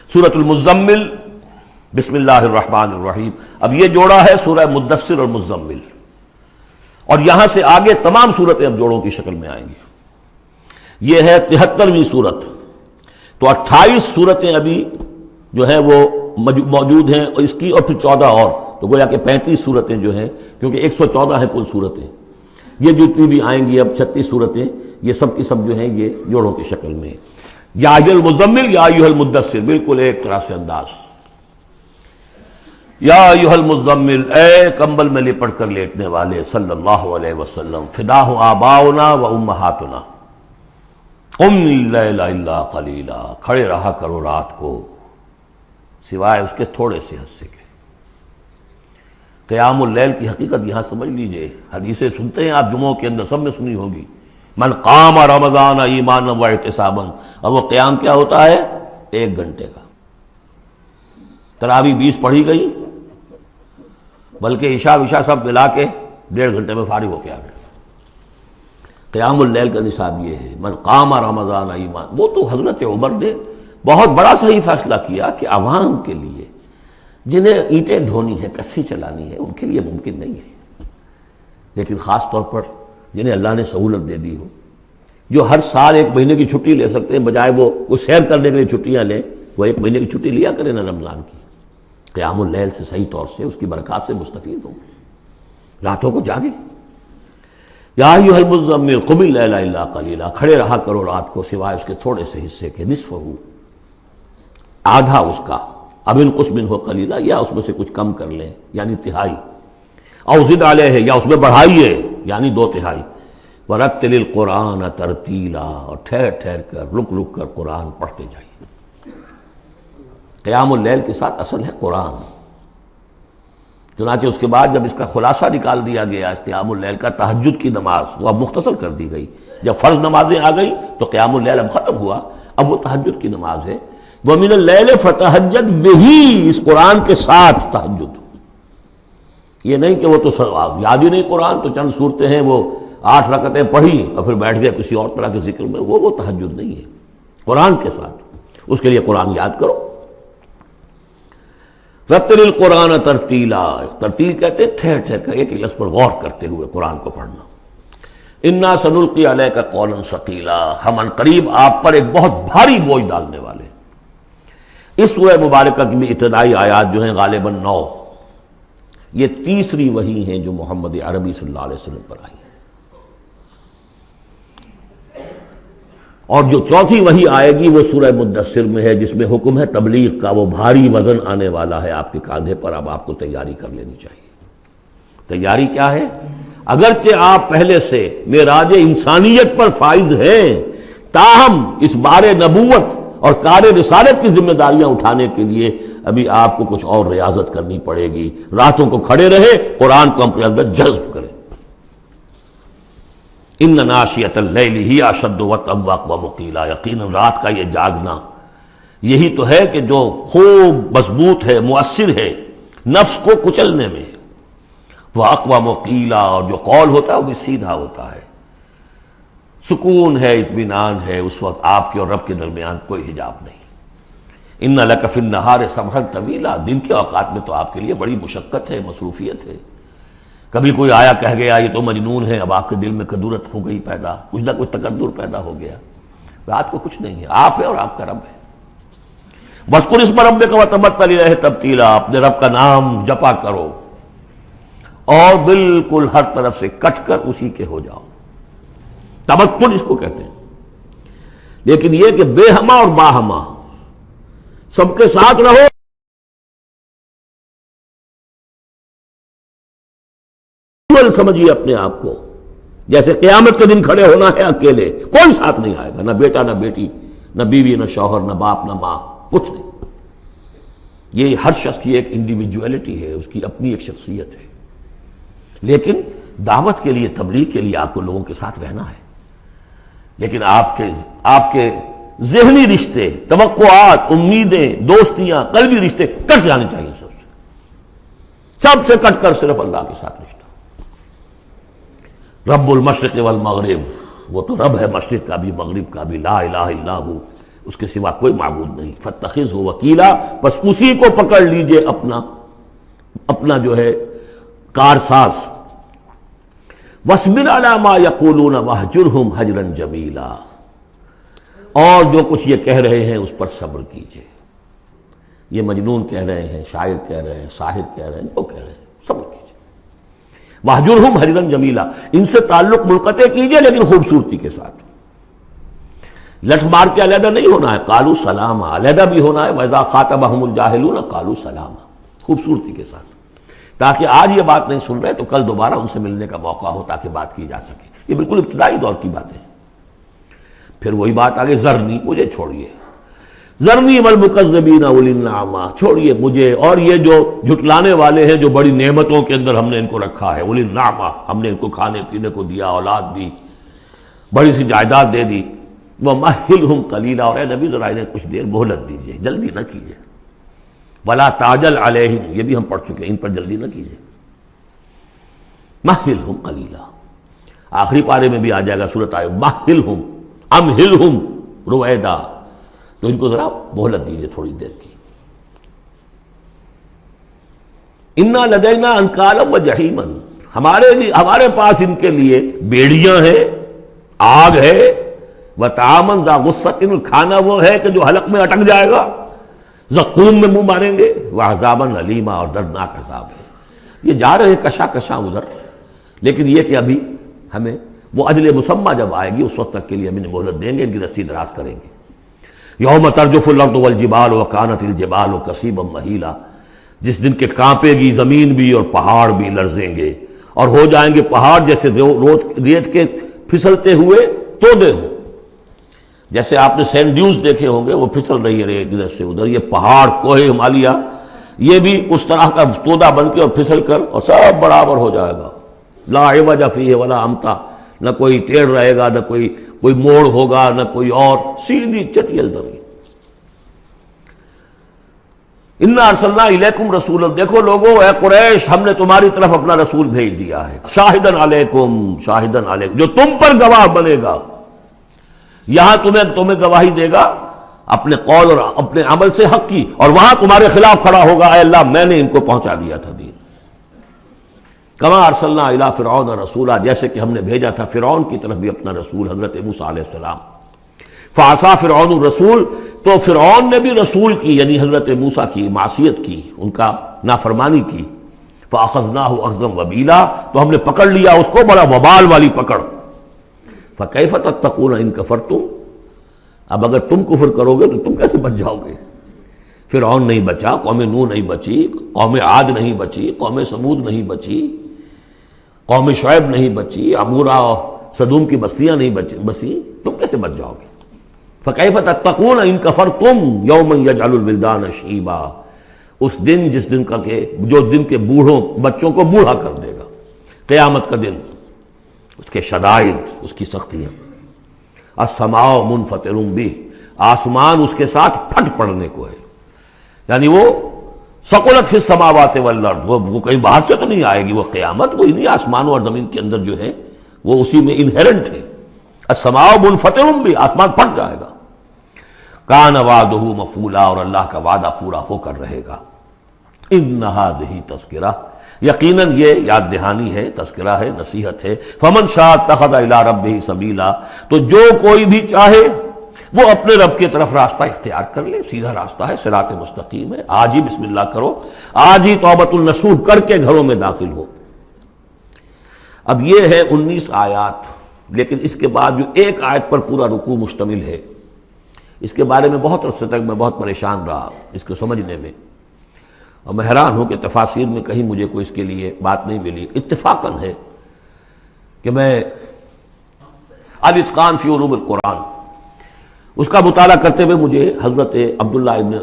سورۃ المزمل، بسم اللہ الرحمن الرحیم. اب یہ جوڑا ہے سورہ مدثر اور مزمل، اور یہاں سے آگے تمام صورتیں اب جوڑوں کی شکل میں آئیں گی. یہ ہے 73ویں صورت. تو 28 صورتیں ابھی جو ہے وہ موجود ہیں، اور اس کی اور پھر 14 اور، تو گویا کہ 35 صورتیں جو ہیں، کیونکہ 114 ہیں کل صورتیں. یہ جتنی بھی آئیں گی اب 36 صورتیں، یہ سب کی سب جو ہیں یہ جوڑوں کی شکل میں. یا ایھا المزمل یا ایھا المدثر، بالکل ایک طرح سے انداز. یا ایھا المزمل، اے کمبل میں لپٹ کر لیٹنے والے، صلی اللہ علیہ وسلم. فداہ آباؤنا و امہاتنا، قم اللیل الا قلیلا، کھڑے رہا کرو رات کو سوائے اس کے تھوڑے سے حصے کے. قیام اللیل کی حقیقت یہاں سمجھ لیجئے. حدیثیں سنتے ہیں آپ جمعوں کے اندر، سب نے سنی ہوگی، من قام رمضان ایمانا و احتسابا. اور وہ قیام کیا ہوتا ہے؟ 1 گھنٹے کا. تراویح 20 پڑھی گئی، بلکہ عشاء وشاء سب ملا کے 1.5 گھنٹے میں فارغ ہو کے آ گئے. قیام اللیل کا نصاب یہ ہے. من قام رمضان ایمان، وہ تو حضرت عمر نے بہت بڑا صحیح فیصلہ کیا کہ عوام کے لیے جنہیں اینٹیں ڈھونی ہے، کسی چلانی ہے، ان کے لیے ممکن نہیں ہے. لیکن خاص طور پر جنہیں اللہ نے سہولت دے دی ہو، جو ہر سال 1 مہینے کی چھٹی لے سکتے ہیں، بجائے وہ کچھ سیر کرنے کے لیے چھٹیاں لیں، وہ 1 مہینے کی چھٹی لیا کریں نا رمضان کی. قیام اللیل سے صحیح طور سے اس کی برکات سے مستفید ہوں، راتوں کو جاگیں. یا ایھا المزمل قم اللیل الا قلیلا، کھڑے رہا کرو رات کو سوائے اس کے تھوڑے سے حصے کے. نصفہ، آدھا اس کا، اب انقص منہ قلیلا، یا اس میں سے کچھ کم کر لیں یعنی تہائی. او زد علیہ، یا اس میں بڑھائیے یعنی 2/3. ورتل القرآن ترتیلا، اور ٹھہر ٹھہر کر رک رک کر قرآن پڑھتے جائیے. قیام اللیل کے ساتھ اصل ہے قرآن. چنانچہ اس کے بعد جب اس کا خلاصہ نکال دیا گیا اس قیام اللیل کا، تہجد کی نماز وہ اب مختصر کر دی گئی. جب فرض نمازیں آ گئی تو قیام اللیل اب ختم ہوا، اب وہ تہجد کی نماز ہے. وَمِنَ اللَّيْلِ فَتَہجد بِهِ، اس قرآن کے ساتھ تہجد. یہ نہیں کہ وہ تو یاد ہی نہیں قرآن، تو چند صورتیں ہیں وہ 8 رکعتیں پڑھی اور پھر بیٹھ گئے کسی اور طرح کے ذکر میں، وہ تہجد نہیں ہے. قرآن کے ساتھ اس کے لیے قرآن یاد کرو. رتل القرآن ترتیلا، ترتیل کہتے ہیں ٹھہر ٹھہر کر ایک لفظ پر غور کرتے ہوئے قرآن کو پڑھنا. انا سنلقی علیک قولا ثقیلا، ہم عنقریب آپ پر ایک بہت بھاری بوجھ ڈالنے والے. اس سورہ مبارکہ کی بھی ابتدائی آیات جو ہیں غالباً 9، یہ تیسری وحی ہیں جو محمد عربی صلی اللہ علیہ وسلم پر آئی ہیں. اور جو چوتھی وحی آئے گی وہ سورہ مدثر میں ہے، جس میں حکم ہے تبلیغ کا. وہ بھاری وزن آنے والا ہے آپ کے کاندھے پر، اب آپ کو تیاری کر لینی چاہیے. تیاری کیا ہے؟ اگرچہ آپ پہلے سے معراج انسانیت پر فائز ہیں، تاہم اس بار نبوت اور کار رسالت کی ذمہ داریاں اٹھانے کے لیے ابھی آپ کو کچھ اور ریاضت کرنی پڑے گی. راتوں کو کھڑے رہے، قرآن کو اپنے اندر جذب کریں. ان ناشیۃ اللیل ہی اشد وطئا واقوم قیلا، یقیناً رات کا یہ جاگنا یہی تو ہے کہ جو خوب مضبوط ہے، مؤثر ہے نفس کو کچلنے میں. واقوم قیلا، اور جو قول ہوتا ہے وہ بھی سیدھا ہوتا ہے. سکون ہے، اطمینان ہے، اس وقت آپ کے اور رب کے درمیان کوئی حجاب نہیں. ان لک فی النہار سبحا طویلا، دن کے اوقات میں تو آپ کے لیے بڑی مشقت ہے، مصروفیت ہے. کبھی کوئی آیا کہہ گیا یہ تو مجنون ہے، اب آپ کے دل میں کدورت ہو گئی پیدا، کچھ نہ کچھ تکدر پیدا ہو گیا. رات کو کچھ نہیں ہے، آپ ہے اور آپ کا رب ہے. وَاذْكُرِ اسْمَ رَبِّكَ وَتَبَتَّلْ إِلَيْهِ تَبْتِيلًا، اپنے رب کا نام جپا کرو اور بالکل ہر طرف سے کٹ کر اسی کے ہو جاؤ. تبتل اس کو کہتے ہیں. لیکن یہ کہ بے ہما اور باہما سب کے ساتھ رہو. سمجھیے اپنے آپ کو جیسے قیامت کے دن کھڑے ہونا ہے اکیلے، کوئی ساتھ نہیں آئے گا، نہ بیٹا نہ بیٹی، نہ بیوی نہ شوہر، نہ باپ نہ ماں، کچھ نہیں. یہ ہر شخص کی ایک انڈیویجویلٹی ہے، اس کی اپنی ایک شخصیت ہے. لیکن دعوت کے لیے، تبلیغ کے لیے آپ کو لوگوں کے ساتھ رہنا ہے. لیکن آپ کے ذہنی رشتے، توقعات، امیدیں، دوستیاں، قلبی رشتے کٹ جانے چاہیے. سب سے کٹ کر صرف اللہ کے ساتھ رشتہ. رب المشرق والمغرب، وہ تو رب ہے مشرق کا بھی مغرب کا بھی. لا الہ الا ہو، اس کے سوا کوئی معبود نہیں. فاتخذہ وکیلا، بس اسی کو پکڑ لیجئے اپنا جو ہے کارساز. واصبر علی ما یقولون واہجرہم حجرا جمیلا، اور جو کچھ یہ کہہ رہے ہیں اس پر صبر کیجئے. یہ مجنون کہہ رہے ہیں، شاعر کہہ رہے ہیں، ساحر کہہ رہے ہیں، وہ کہہ رہے ہیں، صبر کیجئے. واہجرہم حجرا جمیلا، ان سے تعلق منقطع کیجئے لیکن خوبصورتی کے ساتھ. لٹ مار کے علیحدہ نہیں ہونا ہے، قالوا سلاما، علیحدہ بھی ہونا ہے. وَإِذَا خَاطَبَهُمُ الْجَاهِلُونَ قَالُوا سَلَامًا، خوبصورتی کے ساتھ، تاکہ آج یہ بات نہیں سن رہے تو کل دوبارہ ان سے ملنے کا موقع ہو تاکہ بات کی جا سکے. یہ بالکل ابتدائی دور کی باتیں ہیں. پھر وہی بات آگے، ذرنی، مجھے چھوڑیے، ذرنی والمکذبین اولی النعمہ، چھوڑیے مجھے اور یہ جو جھٹلانے والے ہیں جو بڑی نعمتوں کے اندر ہم نے ان کو رکھا ہے. اولی النعمہ، ہم نے ان کو کھانے پینے کو دیا، اولاد دی، بڑی سی جائیداد دے دی. وَمَهِّلْهُمْ قَلِيلًا، اور اے نبی ذرا انہیں کچھ دیر مہلت دیجیے، جلدی نہ کیجیے. وَلَا تَعْجَلْ عَلَيْهِمْ، یہ بھی ہم پڑھ چکے ہیں، ان پر جلدی نہ کیجیے. مَهِّلْهُمْ قَلِيلًا، آخری پارے میں بھی آ جائے گا سورۃ آئے مَهِّلْهُمْ أَمْهِلْهُمْ رُوَیدًا، تو ان کو ذرا مہلت دیجیے تھوڑی دیر کی. اِنَّا لَدَيْنَا أَنْكَالًا وَجَحِيمًا، ہمارے پاس ان کے لیے بیڑیاں ہیں، آگ ہے. وَطَعَامًا ذَا غُصَّةٍ، کھانا وہ ہے کہ جو حلق میں اٹک جائے گا، زقوم میں منہ ماریں گے. وَعَذَابًا أَلِيمًا، اور دردناک عذاب ہے. یہ جا رہے ہیں کشا کشا ادھر، لیکن یہ کہ ابھی ہمیں وہ اجل مسمہ جب آئے گی اس وقت تک کے لیے ہم انہیں مہلت دیں گے، ان کی رسی دراز کریں گے. یوم ترجف الارض والجبال وکانت الجبال کثیبا مہیلا، جس دن کے کانپے گی زمین بھی اور پہاڑ بھی لرزیں گے، اور ہو جائیں گے پہاڑ جیسے ریت کے پھسلتے ہوئے تودے ہوں. جیسے آپ نے سینڈ ڈیوز دیکھے ہوں گے، وہ پھسل رہی ہے ریت ادھر سے ادھر. یہ پہاڑ کوہ ہمالیہ یہ بھی اس طرح کا تودا بن کے اور پھسل کر اور سب برابر ہو جائے گا. لا عوج فیہ ولا امتا، نہ کوئی ٹیڑھ رہے گا، نہ کوئی موڑ ہوگا، نہ کوئی اور، سیدھی چٹیل زمین. انا ارسلنا الیکم رسولا، دیکھو لوگوں، اے قریش، ہم نے تمہاری طرف اپنا رسول بھیج دیا ہے. شاہدن علیکم، شاہدن علیکم، جو تم پر گواہ بنے گا. یہاں تمہیں گواہی دے گا اپنے قول اور اپنے عمل سے حق کی، اور وہاں تمہارے خلاف کھڑا ہوگا، اے اللہ میں نے ان کو پہنچا دیا تھا دین. کما ارسلنا الی فرعون رسولا، جیسے کہ ہم نے بھیجا تھا فرعون کی طرف بھی اپنا رسول حضرت موسیٰ علیہ السلام. فعصا فرعون الرسول، تو فرعون نے بھی رسول کی یعنی حضرت موسیٰ کی معصیت کی، ان کا نافرمانی کی. فاخذناہ اخذا وبیلا، تو ہم نے پکڑ لیا اس کو بڑا وبال والی پکڑ. فکیف تتقون ان کفرتم، اب اگر تم کفر کرو گے تو تم کیسے بچ جاؤ گے؟ فرعون نہیں بچا، قوم نوح نہیں بچی، قوم عاد نہیں بچی، قوم سمود نہیں بچی، قوم شعیب نہیں بچی، عمورہ اور صدوم کی بستیاں نہیں بسی، تم کیسے بچ جاؤ گے؟ فکیف تتقون ان کفرتم یوما یجعل الولدان شیبا، اس دن جس دن کا کہ جو دن کے بوڑھوں بچوں کو بوڑھا کر دے گا، قیامت کا دن، اس کے شدائد، اس کی سختیاں. السماء منفطر بہ، آسمان اس کے ساتھ پھٹ پڑنے کو ہے، یعنی وہ ثقلت فی السماوات والارض، وہ کہیں باہر سے تو نہیں آئے گی، وہ قیامت وہ انہی آسمانوں اور زمین کے اندر جو ہے وہ اسی میں انہیرنٹ ہے. السماء منفطر بہ، آسمان پھٹ جائے گا. کان وعدہ مفعولا، اور اللہ کا وعدہ پورا ہو کر رہے گا. ان ھذہ تذکرہ، یقیناً یہ یاد دہانی ہے، تذکرہ ہے، نصیحت ہے. فمن شاء اتخذ الی ربہ سبیلا، تو جو کوئی بھی چاہے وہ اپنے رب کی طرف راستہ اختیار کر لے، سیدھا راستہ ہے، صراط مستقیم ہے. آج ہی بسم اللہ کرو، آج ہی توبۃ النصوح کر کے گھروں میں داخل ہو. اب یہ ہے 19 آیات، لیکن اس کے بعد جو ایک آیت پر پورا رکوع مشتمل ہے، اس کے بارے میں بہت عرصے تک میں بہت پریشان رہا اس کو سمجھنے میں، اور میں حیران ہوں کہ تفاسیر میں کہیں مجھے کوئی اس کے لیے بات نہیں ملی. اتفاقاً ہے کہ میں الاتقان فی علوم القرآن اس کا مطالعہ کرتے ہوئے مجھے حضرت عبداللہ ابن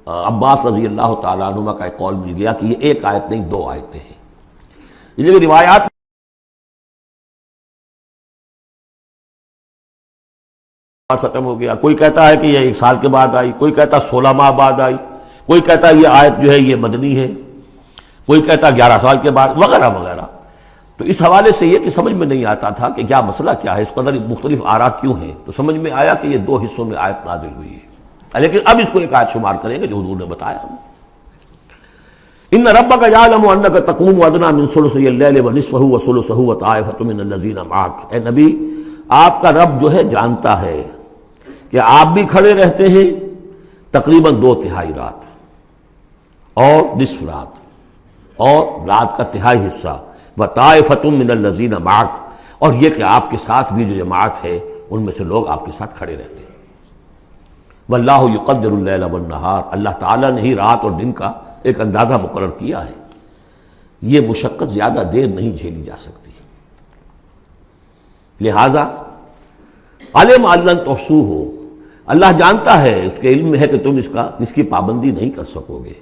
عباس رضی اللہ تعالیٰ عنہما کا ایک قول مل گیا کہ یہ ایک آیت نہیں 2 آیتیں ہیں. یہ روایات ختم ہو گیا، کوئی کہتا ہے کہ یہ 1 سال کے بعد آئی، کوئی کہتا 16 ماہ بعد آئی، کوئی کہتا یہ آیت جو ہے یہ مدنی ہے، کوئی کہتا 11 سال کے بعد، وغیرہ وغیرہ. تو اس حوالے سے یہ کہ سمجھ میں نہیں آتا تھا کہ کیا مسئلہ کیا ہے، اس قدر مختلف آراء کیوں ہیں، تو سمجھ میں آیا کہ یہ دو حصوں میں آیت نازل ہوئی ہے، لیکن اب اس کو ایک آیت شمار کریں گے جو حضور نے بتایا ہم۔ ان ربک یعلم انک تقوم ادنی من ثلثی اللیل ونصفہ وثلثہ وطائفۃ من الذین معک، اے نبی آپ کا رب جو ہے جانتا ہے کہ آپ بھی کھڑے رہتے ہیں تقریباً 2/3 رات اور نصف رات اور رات کا تہائی حصہ، وطائفۃ من الذین معک، اور یہ کہ آپ کے ساتھ بھی جو جماعت ہے ان میں سے لوگ آپ کے ساتھ کھڑے رہتے ہیں۔ واللہ یقدر اللیل والنہار، اللہ تعالیٰ نے ہی رات اور دن کا ایک اندازہ مقرر کیا ہے، یہ مشقت زیادہ دیر نہیں جھیلی جا سکتی، لہذا علم ان لن تحصوہ، اللہ جانتا ہے، اس کے علم میں ہے کہ تم اس کی پابندی نہیں کر سکو گے۔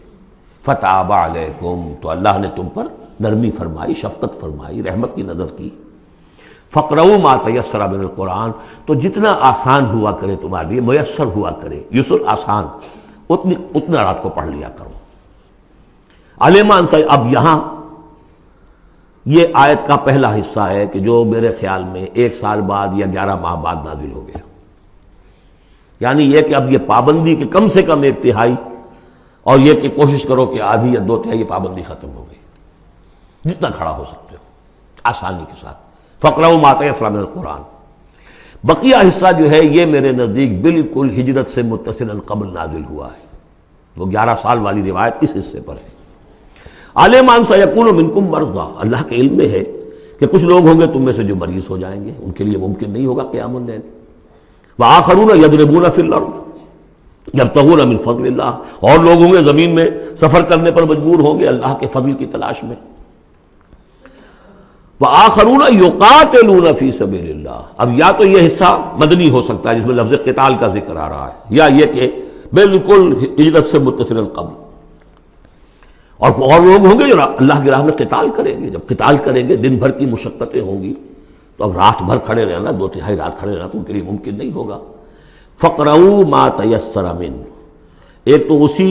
فتاب علیکم، تو اللہ نے تم پر نرمی فرمائی، شفقت فرمائی، رحمت کی نظر کی۔ فقرؤوا ما تیسر من القرآن، تو جتنا آسان ہوا کرے تمہارے لیے، میسر ہوا کرے، یسر آسان، اتنا رات کو پڑھ لیا کرو۔ علمان سے اب یہاں یہ آیت کا پہلا حصہ ہے کہ جو میرے خیال میں 1 سال بعد یا 11 ماہ بعد نازل ہو گیا، یعنی یہ کہ اب یہ پابندی کہ کم سے کم 1/3، اور یہ کہ کوشش کرو کہ آدھی یا 2/3 یہ پابندی ختم ہو گئی، جتنا کھڑا ہو سکتے ہو آسانی کے ساتھ۔ فقرؤوا ما تیسر من القرآن، بقیہ حصہ جو ہے یہ میرے نزدیک بالکل ہجرت سے متصلا قبل نازل ہوا ہے، وہ 11 سال والی روایت اس حصے پر ہے۔ علم ان سیکون منکم مرضی، اللہ کے علم میں ہے کہ کچھ لوگ ہوں گے تم میں سے جو مریض ہو جائیں گے، ان کے لیے ممکن نہیں ہوگا قیام اللیل۔ وآخرون یضربون فی الارض یبتغون من فضل اللہ، اور لوگ ہوں گے زمین میں سفر کرنے پر مجبور ہوں گے اللہ کے فضل کی تلاش میں۔ وآخرون یقاتلون فی سبیل اللہ، اب یا تو یہ حصہ مدنی ہو سکتا ہے جس میں لفظ قتال کا ذکر آ رہا ہے، یا یہ کہ بالکل ہجرت سے متصل قبل، اور لوگ ہوں گے جو اللہ کی راہ میں قتال کریں گے۔ جب قتال کریں گے دن بھر کی مشقتیں ہوں گی، تو اب رات بھر کھڑے رہنا، 2/3 رات کھڑے رہنا تو ان کے لیے ممکن نہیں ہوگا۔ فقرؤوا ما تیسر من، ایک تو اسی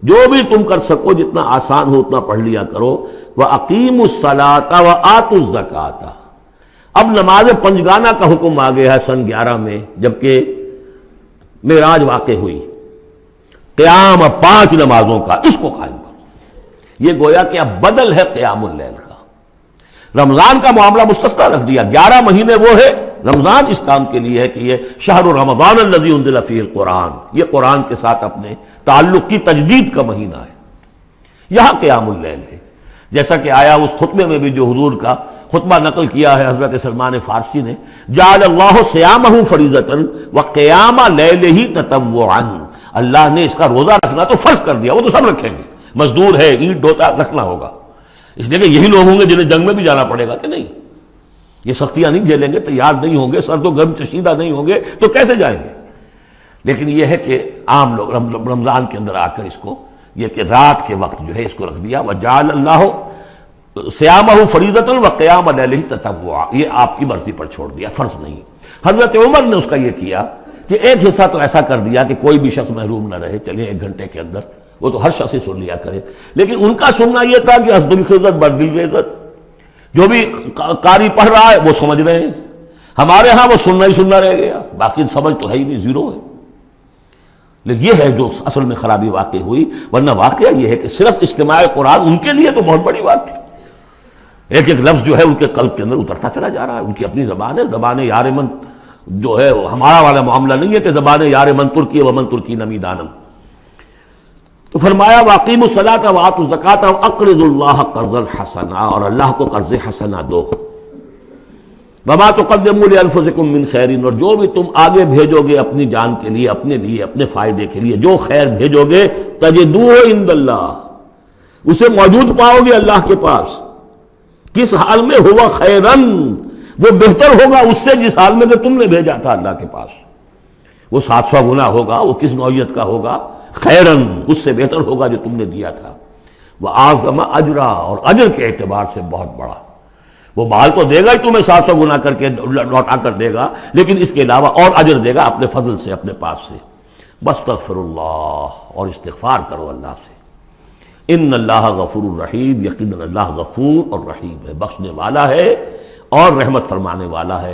جو بھی تم کر سکو، جتنا آسان ہو اتنا پڑھ لیا کرو۔ وَأَقِیمُوا الصَّلَاةَ وَآتُوا الزَّکَاةَ، اب نماز پنجگانہ کا حکم آ گیا ہے سن 11 میں، جبکہ معراج واقع ہوئی، قیام 5 نمازوں کا، اس کو قائم کرو۔ یہ گویا کہ اب بدل ہے قیام اللیل کا، رمضان کا معاملہ مستثنیٰ رکھ دیا، 11 مہینے وہ ہے، رمضان اس کام کے لیے ہے کہ یہ شہر رمضان الذی انزل فیہ القرآن، یہ قرآن کے ساتھ اپنے تعلق کی تجدید کا مہینہ ہے، یہاں قیام اللیل ہے۔ جیسا کہ آیا اس خطبے میں بھی جو حضور کا خطبہ نقل کیا ہے حضرت سلمان فارسی نے، جعل اللہ صیامہ فریضۃ وقیام لیلہ تطوعا، اللہ نے اس کا روزہ رکھنا تو فرض کر دیا، وہ تو سب رکھیں گے، مزدور ہے، اینٹ ڈھوتا رکھنا ہوگا، اس لیے کہ یہی لوگ ہوں گے جنہیں جنگ میں بھی جانا پڑے گا کہ نہیں، یہ سختیاں نہیں جھیلیں گے، تیار نہیں ہوں گے، سرد و گرم چشیدہ نہیں ہوں گے تو کیسے جائیں گے۔ لیکن یہ ہے کہ عام لوگ رمضان کے اندر آ کر اس کو، یہ کہ رات کے وقت جو ہے اس کو رکھ دیا، وجعل اللہ صیامہ فریضۃ وقیام لیلہ تطوعا، یہ آپ کی مرضی پر چھوڑ دیا، فرض نہیں۔ حضرت عمر نے اس کا یہ کیا کہ ایک حصہ تو ایسا کر دیا کہ کوئی بھی شخص محروم نہ رہے، چلیں 1 گھنٹے کے اندر، وہ تو ہر شخص ہی سن لیا کرے، لیکن ان کا سننا یہ تھا کہ حسب الخزت بردل عزت، جو بھی قاری پڑھ رہا ہے وہ سمجھ رہے ہیں، ہمارے ہاں وہ سننا ہی سننا رہ گیا، باقی سمجھ تو ہے ہی نہیں، زیرو ہے۔ لیکن یہ ہے جو اصل میں خرابی واقع ہوئی، ورنہ واقعہ یہ ہے کہ صرف استماع قرآن ان کے لیے تو بہت بڑی بات تھی، ایک ایک لفظ جو ہے ان کے قلب کے اندر اترتا چلا جا رہا ہے، ان کی اپنی زبان ہے، زبان یار من جو ہے ہمارا والا معاملہ نہیں ہے کہ زبان یار من ترکی ومن ترکی نمی دانم۔ تو فرمایا واقیموا الصلاۃ وآتوا الزکاۃ واقرضوا اللہ قرضا حسنا، اور اللہ کو قرض حسنا دو۔ وما تقدموا لانفسکم من خیر، اور جو بھی تم آگے بھیجو گے اپنی جان کے لیے، اپنے فائدے کے لیے، جو خیر بھیجو گے تجدوہ عند اللہ، اسے موجود پاؤ گے اللہ کے پاس، کس حال میں؟ ہوا خیرن، وہ بہتر ہوگا اس سے جس حال میں کہ تم نے بھیجا تھا اللہ کے پاس، وہ 700 گنا ہوگا، وہ کس نوعیت کا ہوگا؟ خیرن، اس سے بہتر ہوگا جو تم نے دیا تھا۔ وَأَعْظَمَ أَجْرًا، اور اجر کے اعتبار سے بہت بڑا، وہ مال تو دے گا ہی تمہیں 700 گنا کر کے لوٹا کر دے گا، لیکن اس کے علاوہ اور اجر دے گا اپنے فضل سے، اپنے پاس سے۔ بستغفر اللہ، اور استغفار کرو اللہ سے، ان اللہ غفور الرحیم، یقیناً اللہ غفور اور رحیم ہے، بخشنے والا ہے اور رحمت فرمانے والا ہے۔